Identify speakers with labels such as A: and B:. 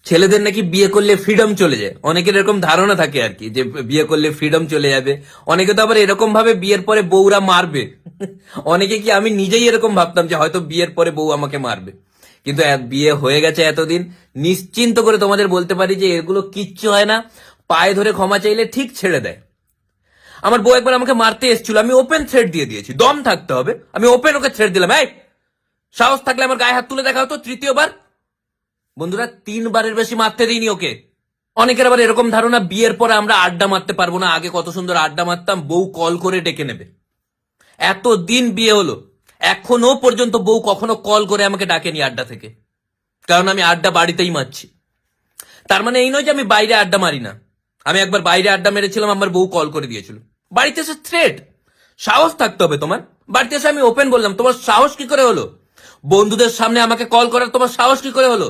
A: ছেলেদের নাকি বিয়ে করলে ফ্রিডম চলে যায়, অনেকের এরকম ধারণা থাকে আর কি, যে বিয়ে করলে ফ্রিডম চলে যাবে। অনেকে তো আবার এরকম ভাবে বিয়ের পরে বউরা মারবে। অনেকে কি, আমি নিজেই এরকম ভাবতাম যে হয়তো বিয়ের পরে বউ আমাকে মারবে, কিন্তু বিয়ে হয়ে গেছে এতদিন, নিশ্চিন্ত করে তোমাদের বলতে পারি যে এগুলো কিচ্ছু হয় না। পায়ে ধরে ক্ষমা চাইলে ঠিক ছেড়ে দেয়। আমার বউ একবার আমাকে মারতে এসেছিল, আমি ওপেন থ্রেড দিয়ে দিয়েছি, দম থাকতে হবে, আমি ওপেন ওকে থ্রেড দিলাম, এই সাহস থাকলে আমার গায়ে হাত তুলে দেখা হতো তৃতীয়বার। বন্ধুরা, 3বারের বেশি মারতে দিইনি ওকে। অনেকের আবার এরকম ধারণা বিয়ের পরে আমরা আড্ডা মারতে পারবো না, আগে কত সুন্দর আড্ডা মারতাম, বউ কল করে ডেকে নেবে। এতদিন বিয়ে হলো, এখনো পর্যন্ত বউ কখনো কল করে আমাকে ডাকেনি আড্ডা থেকে, কারণ আমি আড্ডা বাড়িতেই মারছি। তার মানে এই নয় যে আমি বাইরে আড্ডা মারি না। আমি একবার বাইরে আড্ডা মেরেছিলাম, আমার বউ কল করে দিয়েছিল। বাড়িতে এসে থ্রেট, সাহস থাকতে হবে তোমার। বাড়িতে এসে আমি ওপেন বললাম, তোমার সাহস কি করে হলো? বন্ধুদের সামনে আমাকে কল করার তোমার সাহস কি করে হলো?